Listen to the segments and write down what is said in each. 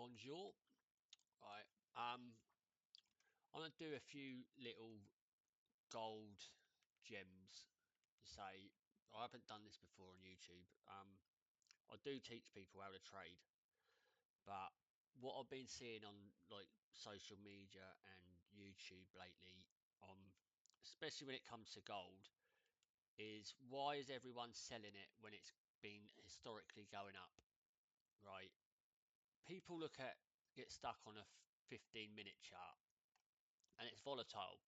bonjour. Right. I'm gonna do a few little gold gems to say I haven't done this before on YouTube. I do teach people how to trade, but what I've been seeing on like social media and YouTube lately, especially when it comes to gold, is why is everyone selling it when it's been historically going up, right? People get stuck on a 15-minute chart and it's volatile.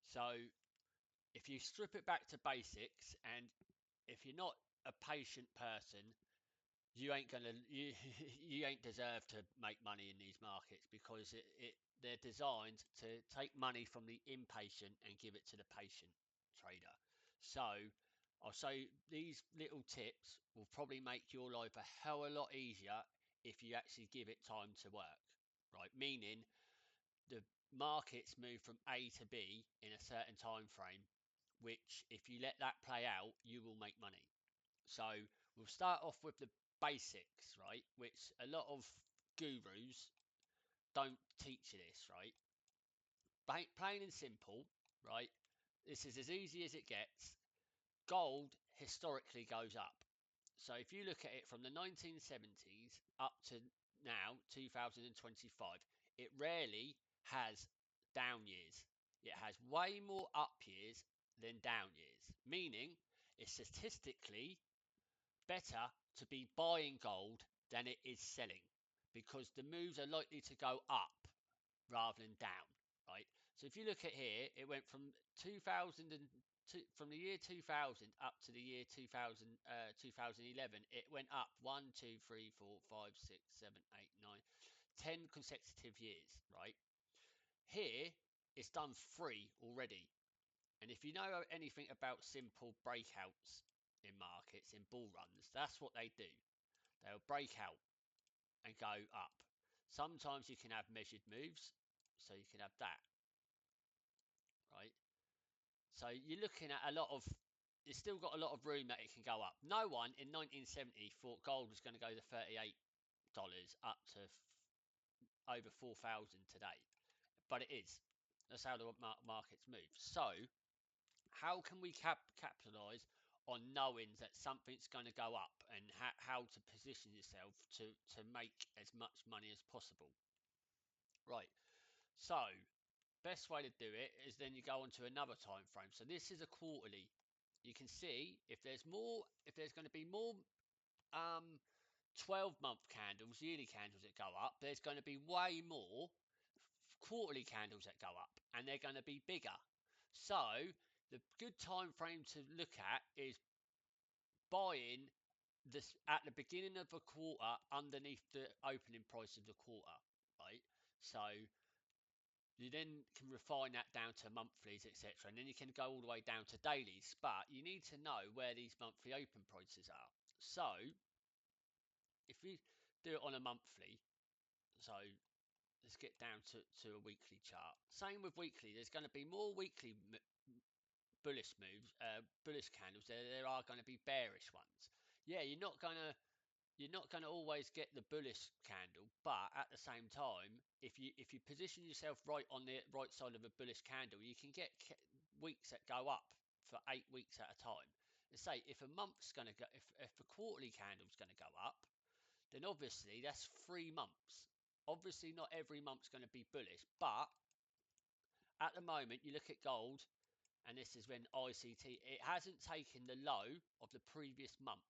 So if you strip it back to basics, and if you're not a patient person, you ain't gonna you ain't deserve to make money in these markets because they're designed to take money from the impatient and give it to the patient trader. So I'll say these little tips will probably make your life a hell of a lot easier if you actually give it time to work, right? Meaning the markets move from A to B in a certain time frame, which if you let that play out, you will make money. So we'll start off with the basics, right? Which a lot of gurus don't teach you this, right? Plain and simple, right? This is as easy as it gets. Gold historically goes up. So if you look at it from the 1970s up to now, 2025, it rarely has down years. It has way more up years than down years, meaning it's statistically better to be buying gold than it is selling because the moves are likely to go up rather than down, right? So if you look at here, it went from 2000 and from the year 2000 up to the year 2011, it went up 1, 2, 3, 4, 5, 6, 7, 8, 9, 10 consecutive years, right? Here, it's done 3 already. And if you know anything about simple breakouts in markets, in bull runs, that's what they do. They'll break out and go up. Sometimes you can have measured moves, so you can have that, right? So you're looking at a lot of, it's still got a lot of room that it can go up. No one in 1970 thought gold was going to go to $38 up to over 4,000 today, but it is. That's how the markets move. So how can we capitalize on knowing that something's going to go up and how to position yourself to make as much money as possible? Right. So best way to do it is then you go on to another time frame. So this is a quarterly. You can see if there's going to be more 12-month candles, yearly candles that go up, there's going to be way more quarterly candles that go up, and they're going to be bigger. So the good time frame to look at is buying this at the beginning of a quarter underneath the opening price of the quarter, right? So you then can refine that down to monthlies, etc., and then you can go all the way down to dailies. But you need to know where these monthly open prices are. So if we do it on a monthly, so let's get down to a weekly chart. Same with weekly. There's going to be more weekly bullish moves, bullish candles. There are going to be bearish ones. Yeah, you're not going to always get the bullish candle, but at the same time, if you position yourself right on the right side of a bullish candle, you can get weeks that go up for 8 weeks at a time. Let's say if a month's going to go, if a quarterly candle's going to go up, then obviously that's 3 months. Obviously, not every month's going to be bullish, but at the moment, you look at gold, and this is when ICT, it hasn't taken the low of the previous month.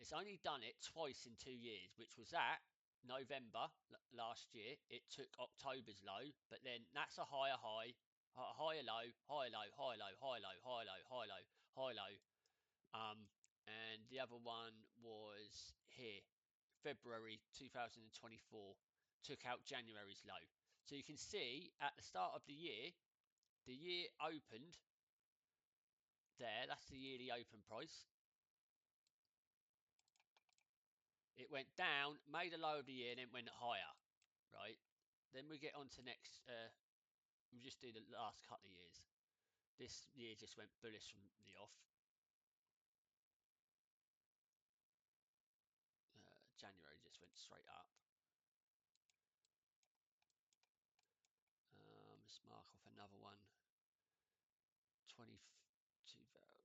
It's only done it twice in 2 years, which was at November last year. It took October's low, but then that's a higher high, higher low, higher low, higher low, higher low, higher low, higher low, higher low. And the other one was here, February 2024, took out January's low. So you can see at the start of the year opened there. That's the yearly open price. It went down, made a low of the year, and then went higher, right? Then we get on to next. We'll just do the last couple of years. This year just went bullish from the off. January just went straight up. Let's mark off another one. 20,000 January.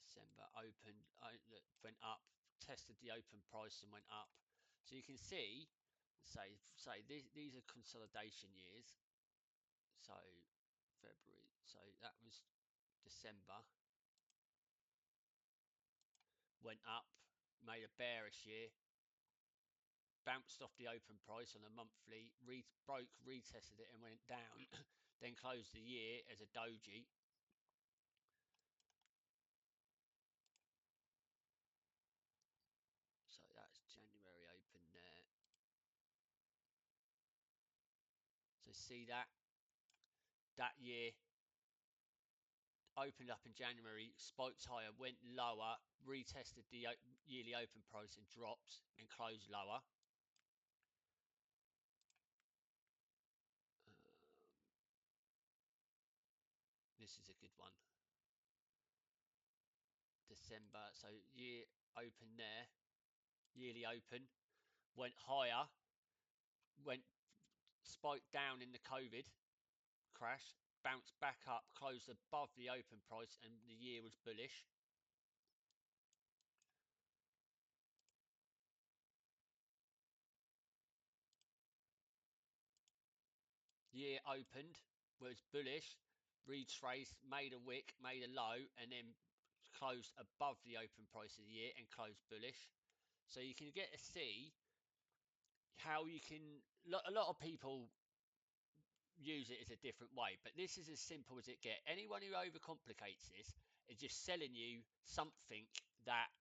December opened, went up, tested the open price and went up. So you can see, say these are consolidation years. So February. So that was December. Went up, made a bearish year, bounced off the open price on a monthly, broke, retested it and went down. Then closed the year as a doji. So that's January open there. So see that year opened up in January, spiked higher, went lower, retested the yearly open price and dropped and closed lower. This is a good one. December, so year open there, yearly open, went higher, went spiked down in the COVID crash, bounced back up, closed above the open price, and the year was bullish. Year opened, was bullish, retraced, made a wick, made a low, and then closed above the open price of the year and closed bullish. So you can get to see how you can. A lot of people use it as a different way, but this is as simple as it gets. Anyone who overcomplicates this is just selling you something that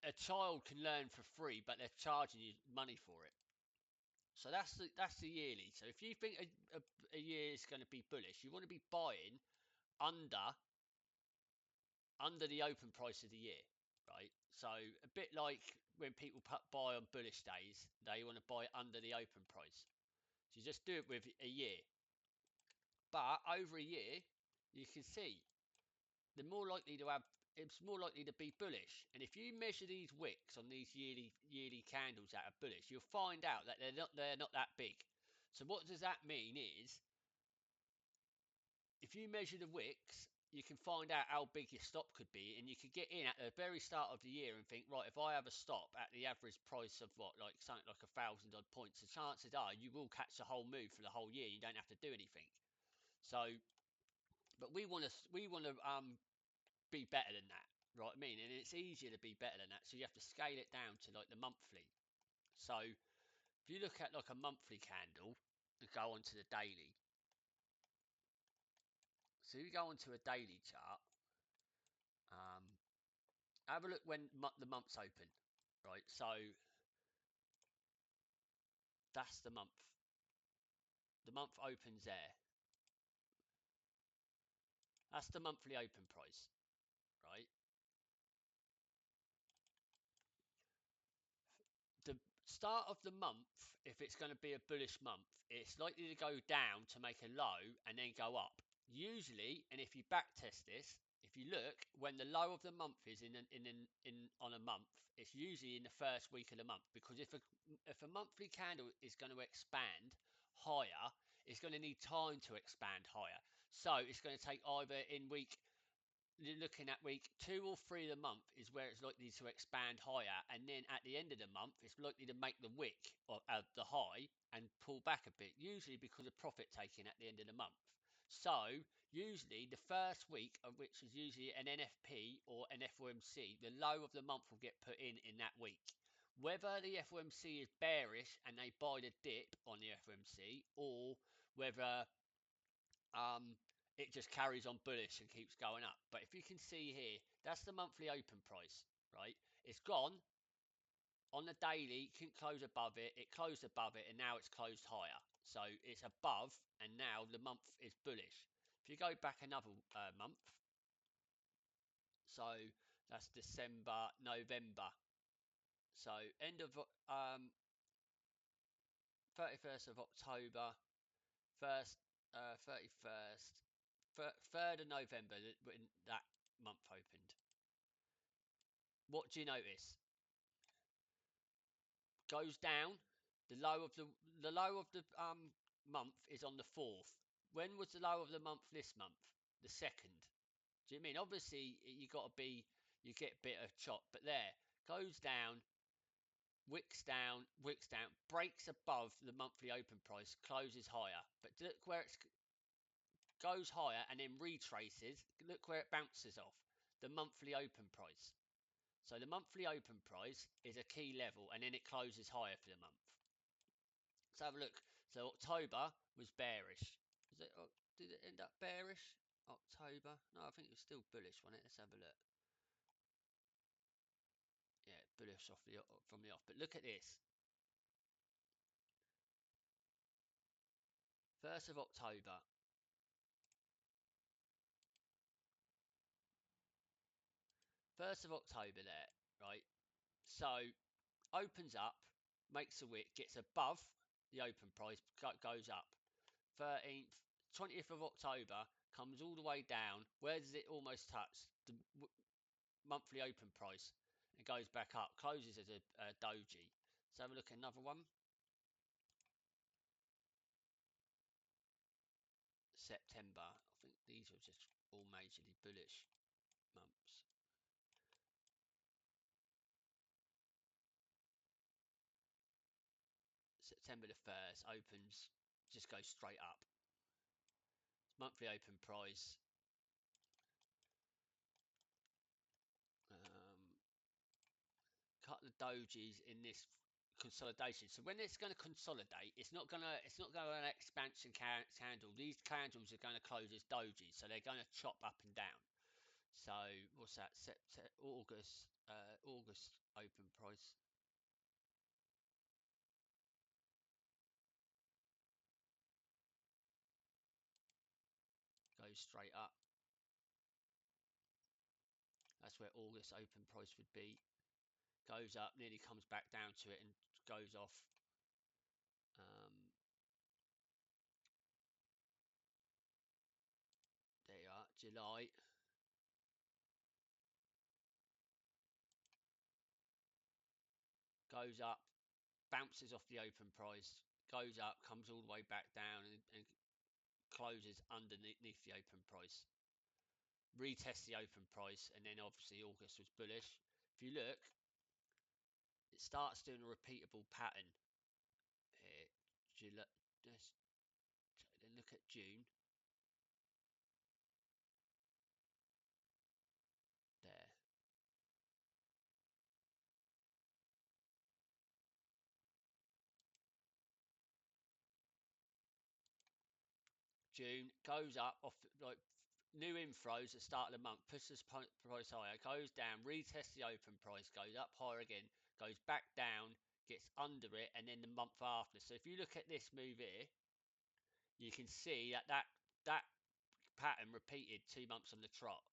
a child can learn for free, but they're charging you money for it. So that's the yearly. So if you think a year is going to be bullish, you want to be buying under the open price of the year, right? So a bit like when people buy on bullish days, they want to buy under the open price. So you just do it with a year. But over a year, you can see they're more likely to have. It's more likely to be bullish. And if you measure these wicks on these yearly candles that are bullish, you'll find out that they're not that big. So what does that mean is, if you measure the wicks, you can find out how big your stop could be, and you could get in at the very start of the year and think, right, if I have a stop at the average price of like something like 1,000 odd points, the chances are you will catch the whole move for the whole year. You don't have to do anything. So, but we want to be better than that, right? I mean, and it's easier to be better than that. So you have to scale it down to like the monthly. So if you look at like a monthly candle and go onto the daily. So you go onto a daily chart. Have a look when the month's open, right? So that's the month. The month opens there. That's the monthly open price, right? The start of the month, if it's going to be a bullish month, it's likely to go down to make a low and then go up. Usually, and if you back test this, if you look when the low of the month is in on a month, it's usually in the first week of the month, because if a monthly candle is going to expand higher, it's going to need time to expand higher. So it's going to take either in week you're looking at week 2 or 3 of the month is where it's likely to expand higher, and then at the end of the month it's likely to make the wick or the high and pull back a bit, usually because of profit taking at the end of the month. So usually the first week, of which is usually an NFP or an FOMC, the low of the month will get put in that week. Whether the FOMC is bearish and they buy the dip on the FOMC, or whether it just carries on bullish and keeps going up. But if you can see here, that's the monthly open price, right? It's gone on the daily, couldn't close above it. It closed above it, and now it's closed higher. So it's above, and now the month is bullish. If you go back another month, so that's December, November. So end of 31st of October, 1st 31st, 3rd of November when that month opened. What do you notice? Goes down. The low of the month is on the 4th. When was the low of the month this month? The 2nd. Do you mean obviously you get a bit of chop, but there goes down, wicks down, breaks above the monthly open price, closes higher. But look where it goes higher and then retraces. Look where it bounces off the monthly open price. So the monthly open price is a key level, and then it closes higher for the month. Let's have a look. So October was bearish. Was it? Did it end up bearish? October? No, I think it was still bullish, wasn't it? Let's have a look. Yeah, bullish from the off. But look at this. 1st of October. 1st of October there, right? So opens up, makes a wick, gets above the open price, goes up. 13th, 20th of October comes all the way down. Where does it almost touch? The monthly open price. It goes back up, closes as a doji. Let's have a look at another one. September. I think these are just all majorly bullish months. September the 1st opens, just goes straight up. Monthly open price. Couple of dojis in this consolidation. So when it's going to consolidate, it's not going to an expansion candle. These candles are going to close as dojis, so they're going to chop up and down. So what's that? August open price. Goes straight up. That's where August open price would be. Goes up, nearly comes back down to it and goes off. There you are, July. Goes up, bounces off the open price, goes up, comes all the way back down and closes underneath the open price. Retest the open price, and then obviously August was bullish. If you look, it starts doing a repeatable pattern here. July, then look at June. There. June goes up off like new inflows at the start of the month, pushes the price higher, goes down, retests the open price, goes up higher again, goes back down, gets under it, and then the month after. So if you look at this move here, you can see that pattern repeated 2 months on the trot.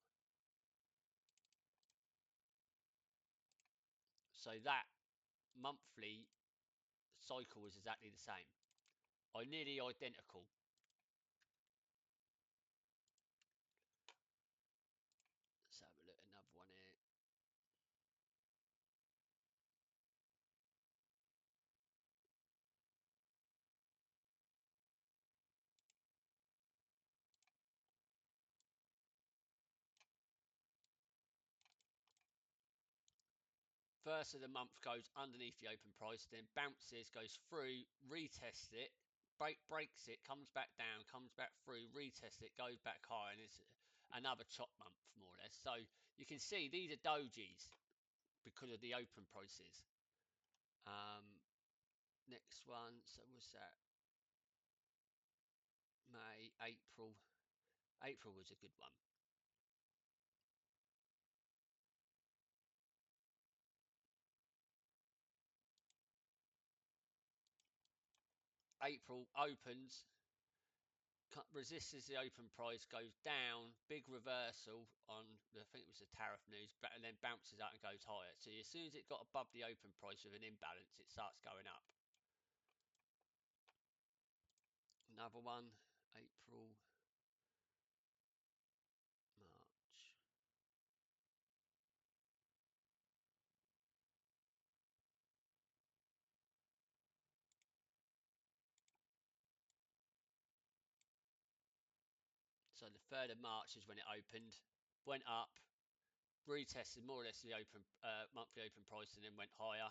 So that monthly cycle was exactly the same, or nearly identical. Let's have a look at another one here. 1st of the month goes underneath the open price, then bounces, goes through, retests it, breaks it, comes back down, comes back through, retests it, goes back higher, and it's another chop month more or less. So you can see these are dojis because of the open prices. Next one, so what's that? May, April. April was a good one. April opens, resists the open price, goes down, big reversal on, I think it was the tariff news, but and then bounces out and goes higher. So as soon as it got above the open price with an imbalance, it starts going up. Another one, April, March. So the 3rd of March is when it opened, went up, retested more or less the open monthly open price, and then went higher.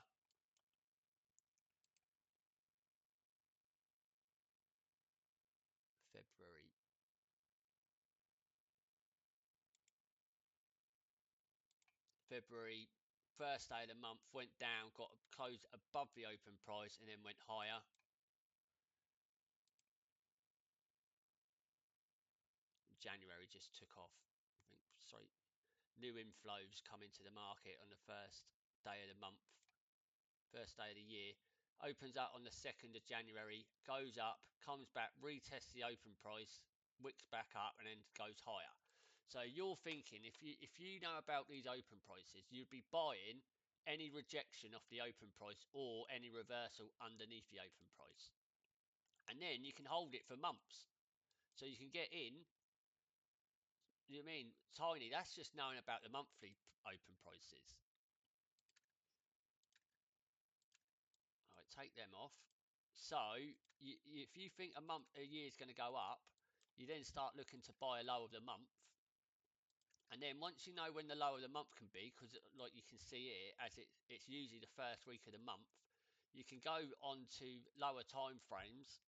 February. February, first day of the month, went down, got closed above the open price, and then went higher. January just took off. I think sorry, new inflows come into the market on the first day of the month, first day of the year. Opens up on the 2nd of January, goes up, comes back, retests the open price, wicks back up, and then goes higher. So you're thinking if you know about these open prices, you'd be buying any rejection off the open price or any reversal underneath the open price. And then you can hold it for months. So you can get in, you know what I mean, tiny. That's just knowing about the monthly open prices. All right, take them off. So if you think a year is going to go up, you then start looking to buy a low of the month. And then once you know when the low of the month can be, because like you can see here, as it's usually the first week of the month, you can go on to lower time frames,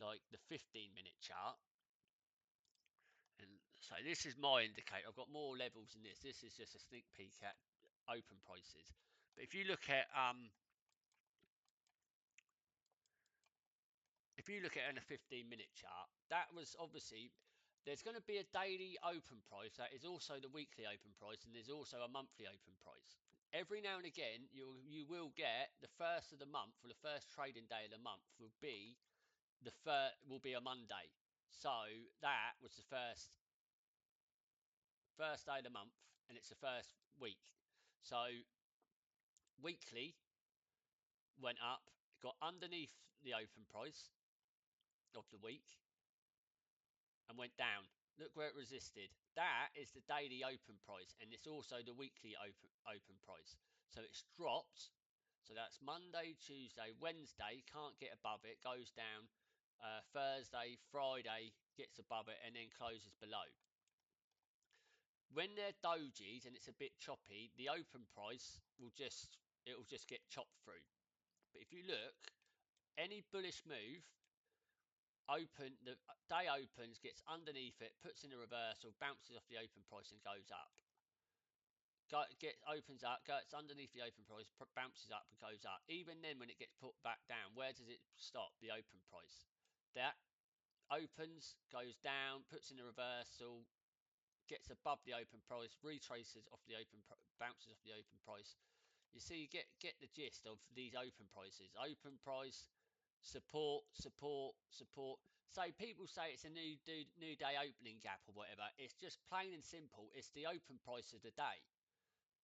like the 15-minute chart. And so this is my indicator. I've got more levels in this. This is just a sneak peek at open prices. But if you look at in a 15-minute chart, that was obviously there's going to be a daily open price that is also the weekly open price, and there's also a monthly open price. Every now and again, you will get the first of the month or the first trading day of the month will be a Monday. So that was the first day of the month, and it's the first week. So weekly went up, got underneath the open price of the week, and went down. Look where it resisted. That is the daily open price, and it's also the weekly open price. So it's dropped. So that's Monday, Tuesday, Wednesday, can't get above it, goes down. Thursday, Friday gets above it, and then closes below. When they're dojis and it's a bit choppy, the open price will just get chopped through. But if you look, any bullish move the day opens, gets underneath it, puts in a reversal, bounces off the open price and goes up. Opens up, gets underneath the open price, bounces up and goes up. Even then, when it gets put back down, where does it stop? The open price. That opens, goes down, puts in a reversal, gets above the open price, retraces off the bounces off the open price. You see, you get the gist of these open prices. Open price, support, support, support. So people say it's a new day opening gap or whatever. It's just plain and simple. It's the open price of the day.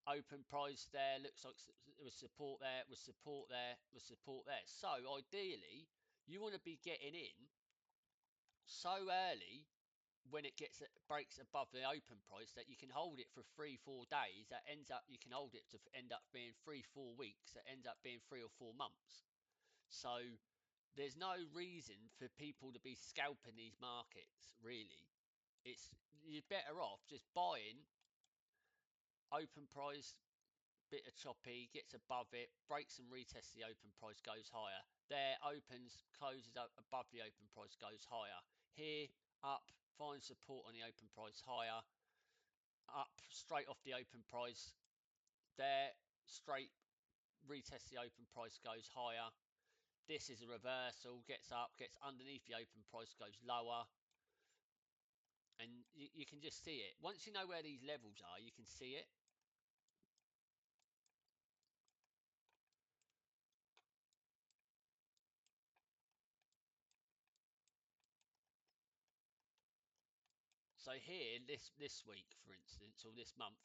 Open price there looks like it was support there, was support there, was support there. So ideally, you want to be getting in so early when it breaks above the open price that you can hold it for 3-4 days. That ends up you can hold it to end up being 3-4 weeks. That ends up being 3 or 4 months. So there's no reason for people to be scalping these markets, really. You're better off just buying open price, bit of choppy, gets above it, breaks and retests the open price, goes higher. There opens, closes up above the open price, goes higher. Here, up, finds support on the open price, higher, up straight off the open price. There, straight retests the open price, goes higher. This is a reversal, gets up, gets underneath the open price, goes lower. And you can just see it. Once you know where these levels are, you can see it. So here, this week, for instance, or this month,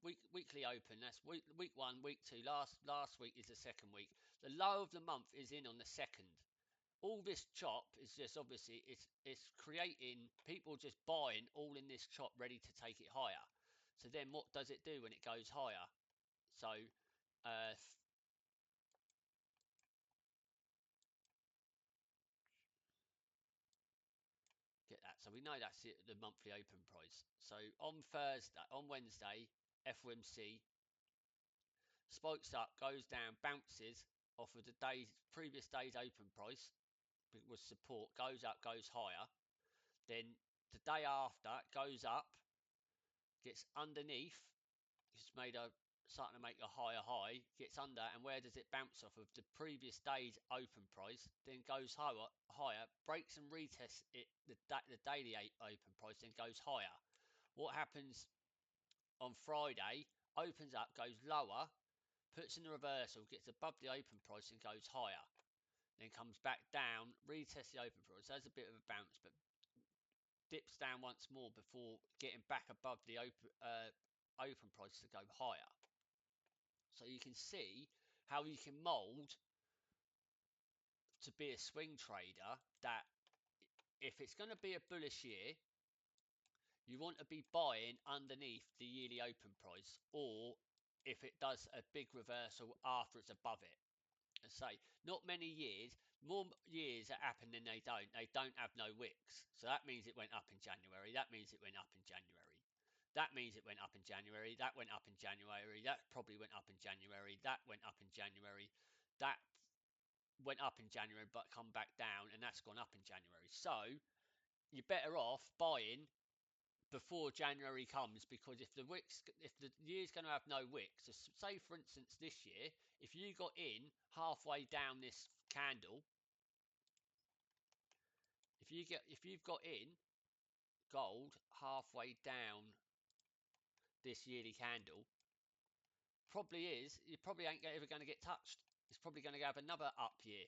weekly open. That's week 1, week 2. Last week is the second week. The low of the month is in on the 2nd all this chop is just obviously it's creating people just buying all in this chop ready to take it higher. So then what does it do when it goes higher? So uh, get that. So we know that's it, the monthly open price. So on Wednesday, FOMC spikes up, goes down, bounces off of the previous day's open price. It was support, goes up, goes higher. Then the day after goes up, gets underneath. It's made a starting to make a higher high, gets under, and where does it bounce off of? The previous day's open price, then goes higher, breaks and retests it the daily open price, then goes higher. What happens on Friday? Opens up, goes lower, puts in the reversal, gets above the open price, and goes higher. Then comes back down, retests the open price. So that's a bit of a bounce, but dips down once more before getting back above the open price to go higher. So you can see how you can mold to be a swing trader that if it's going to be a bullish year, you want to be buying underneath the yearly open price, or if it does a big reversal after it's above it. I say not many years, more years that happen than they don't. They don't have no wicks. So that means it went up in January. That means it went up in January. That means it went up in January. That went up in January. That probably went up in January. That went up in January. That went up in January but come back down, and that's gone up in January. So you're better off buying before January comes, because if the year's going to have no wicks, so say for instance this year, if you got in halfway down this candle, if you've got in gold halfway down this yearly candle, you probably ain't ever going to get touched. It's probably going to have another up year.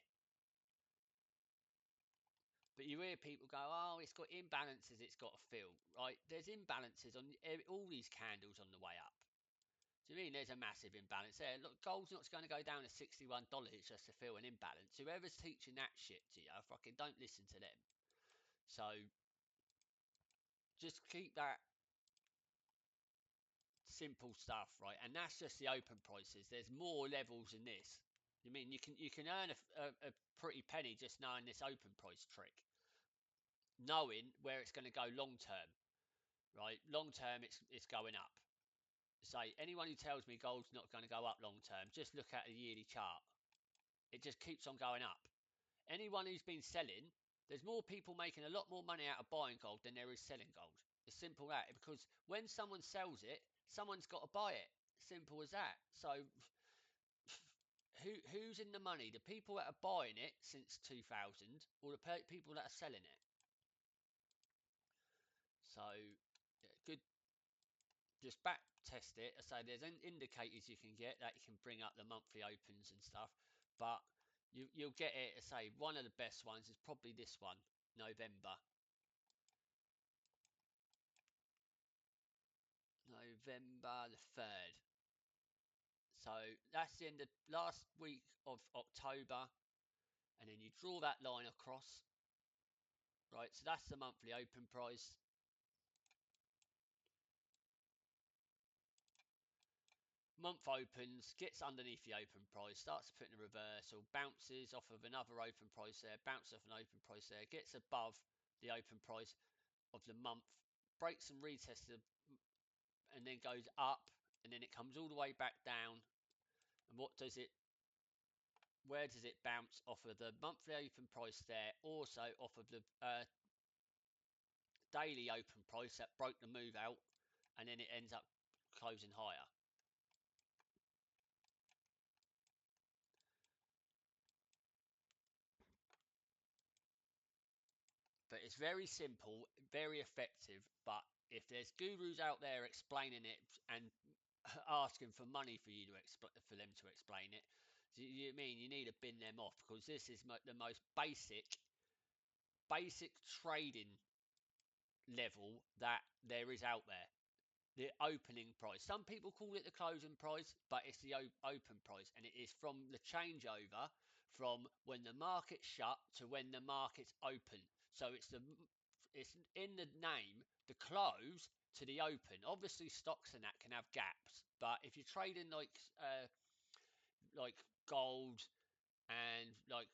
But you hear people go, oh, it's got imbalances, it's got to fill, right? There's imbalances on all these candles on the way up. Do you mean there's a massive imbalance there? Look, gold's not going to go down to $61 just to fill an imbalance. Whoever's teaching that shit to you, fucking don't listen to them. So just keep that simple stuff, right? And that's just the open prices. There's more levels in this. You mean you can earn a pretty penny just knowing this open price trick, knowing where it's going to go long term, right? Long term, it's going up. Say anyone who tells me gold's not going to go up long term, just look at a yearly chart. It just keeps on going up. Anyone who's been selling, there's more people making a lot more money out of buying gold than there is selling gold. It's simple as that. Because when someone sells it, someone's got to buy it. Simple as that. So who's in the money? The people that are buying it since 2000, or the people that are selling it? So yeah, good. Just back test it. I say there's indicators you can get that you can bring up the monthly opens and stuff, but you'll get it. I say one of the best ones is probably this one, November. November the 3rd. So that's the end of last week of October, and then you draw that line across, right? So that's the monthly open price. Month opens, gets underneath the open price, starts putting a reversal, bounces off of another open price there, bounces off an open price there, gets above the open price of the month, breaks and retests, and then goes up, and then it comes all the way back down. And what does it? Where does it bounce off of the monthly open price there? Also off of the daily open price that broke the move out, and then it ends up closing higher. But it's very simple, very effective. But if there's gurus out there explaining it and asking for money for you to for them to explain it, do you mean you need to bin them off? Because this is the most basic trading level that there is out there. The opening price. Some people call it the closing price, but it's the open price, and it is from the changeover from when the market's shut to when the market's open. So it's in the name, the close to the open. Obviously, stocks and that can have gaps, but if you're trading like gold and like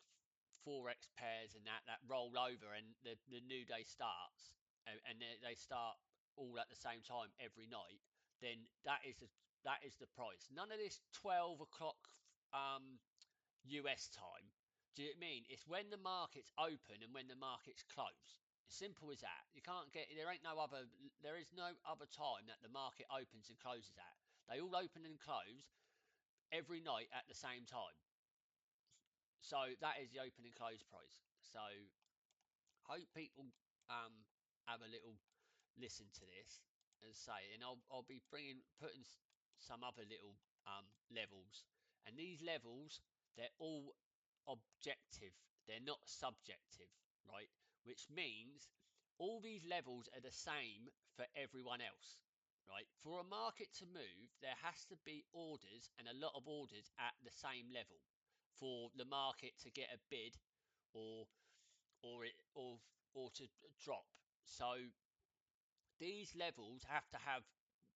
forex pairs and that roll over and the new day starts and they start all at the same time every night, then that is the price. None of this 12 o'clock US time. Do you know what I mean? It's when the market's open and when the market's closed. Simple as that. You can't get there is no other time that the market opens and closes at. They all open and close every night at the same time. So that is the open and close price. So hope people have a little listen to this and say, and I'll be putting some other little levels, and these levels they're all objective, they're not subjective, right? Which means all these levels are the same for everyone else, right? For a market to move, there has to be orders and a lot of orders at the same level for the market to get a bid or or it or to drop. So these levels have to have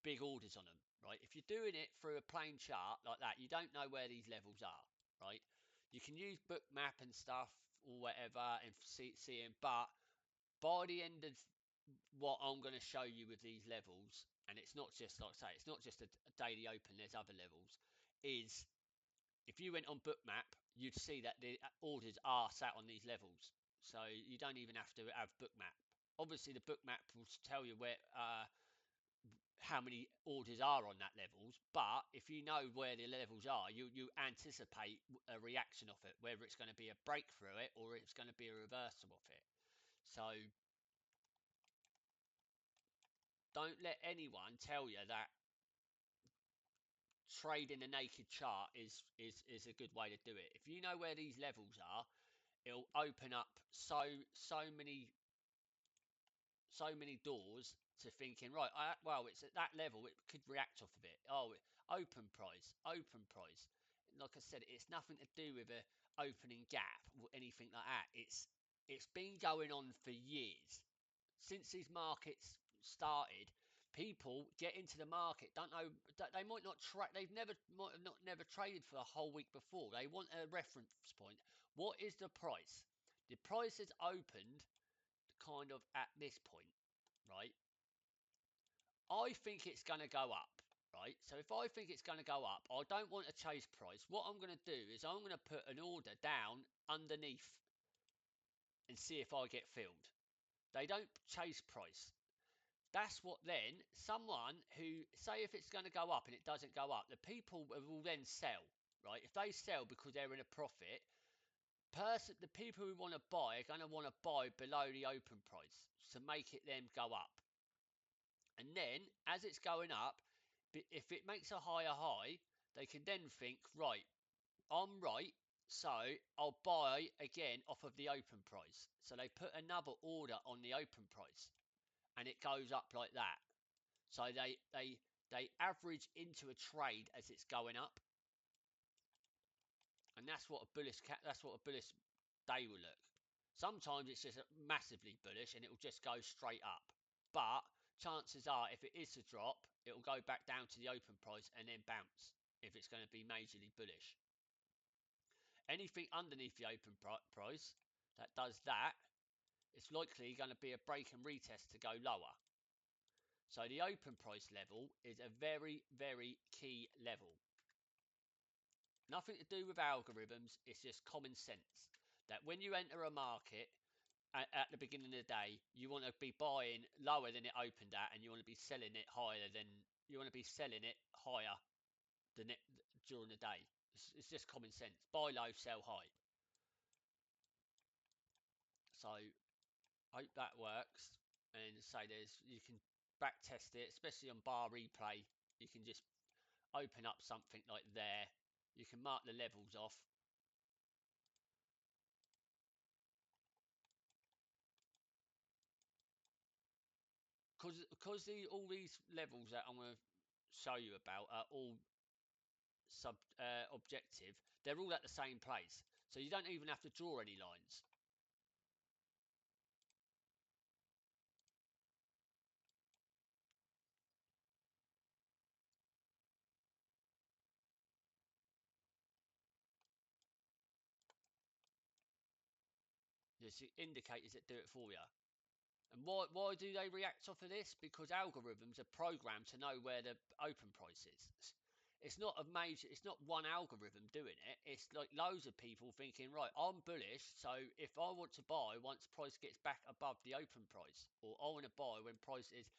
big orders on them, right? If you're doing it through a plain chart like that, you don't know where these levels are, right? You can use bookmap and stuff or whatever and see them, but by the end of what I'm going to show you with these levels, and it's not just like I say, it's not just a daily open. There's other levels. Is if you went on bookmap, you'd see that the orders are sat on these levels, so you don't even have to have bookmap. Obviously, the bookmap will tell you where how many orders are on that levels, but if you know where the levels are, you anticipate a reaction of it, whether it's going to be a break through it or it's going to be a reversal of it. So don't let anyone tell you that trading a naked chart is a good way to do it. If you know where these levels are, it'll open up so many doors to thinking, right, well, it's at that level, it could react off of it. Oh, open price, open price. Like I said, it's nothing to do with a opening gap or anything like that. It's been going on for years. Since these markets started, people get into the market, don't know, they might not trade, they've never, might have not never traded for a whole week before. They want a reference point. What is the price? The price has opened kind of at this point, right? I think it's going to go up, right? So if I think it's going to go up, I don't want a chase price. What I'm going to do is I'm going to put an order down underneath and see if I get filled. They don't chase price. That's what then someone who say if it's going to go up and it doesn't go up, the people will then sell, right? If they sell because they're in a profit, the people who want to buy are going to want to buy below the open price to make it then go up. And then as it's going up, if it makes a higher high, they can then think, right, I'm right, so I'll buy again off of the open price. So they put another order on the open price and it goes up like that. So they average into a trade as it's going up, and that's what a bullish day will look. Sometimes it's just massively bullish and it will just go straight up. But chances are, if it is to drop, it will go back down to the open price and then bounce if it's going to be majorly bullish. Anything underneath the open price that does that, it's likely going to be a break and retest to go lower. So the open price level is a very, very key level. Nothing to do with algorithms, it's just common sense that when you enter a market at the beginning of the day, you want to be buying lower than it opened at, and you want to be selling it higher than it during the day. It's just common sense. Buy low, sell high. So I hope that works. And say you can back test it, especially on bar replay. You can just open up something like there. You can mark the levels off. Because all these levels that I'm going to show you about are all objective. They're all at the same place. So you don't even have to draw any lines. There's indicators that do it for you. And why do they react off of this? Because algorithms are programmed to know where the open price is. It's not a major. It's not one algorithm doing it. It's like loads of people thinking, right, I'm bullish, so if I want to buy once price gets back above the open price, or I want to buy when price is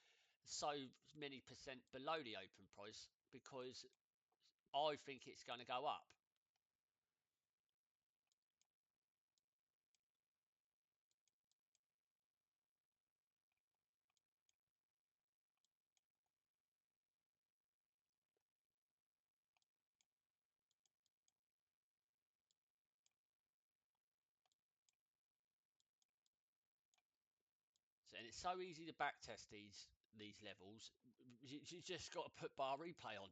so many percent below the open price because I think it's going to go up. So, and it's so easy to backtest these levels. You just got to put bar replay on.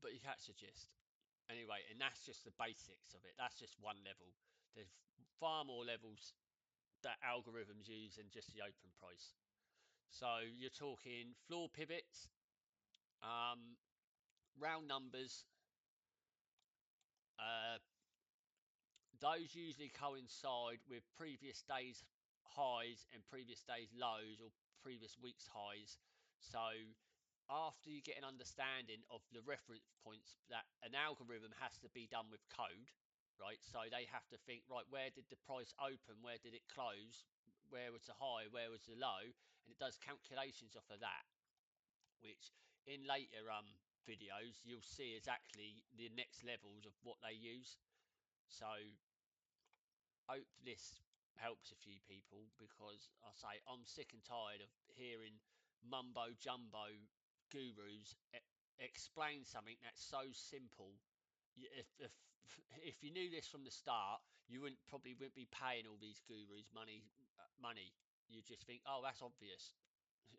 But you catch the gist. Anyway, and that's just the basics of it. That's just one level. There's far more levels that algorithms use than just the open price. So you're talking floor pivots, um, round numbers. Uh, those usually coincide with previous days' highs and previous days' lows or previous week's highs. So after you get an understanding of the reference points, that an algorithm has to be done with code, right? So they have to think, right, where did the price open? Where did it close? Where was the high? Where was the low? And it does calculations off of that, which in later videos you'll see exactly the next levels of what they use. So hope this helps a few people, because I say I'm sick and tired of hearing mumbo jumbo gurus explain something that's so simple. If you knew this from the start, you wouldn't be paying all these gurus money. You just think, oh, that's obvious.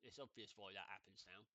It's obvious why that happens now.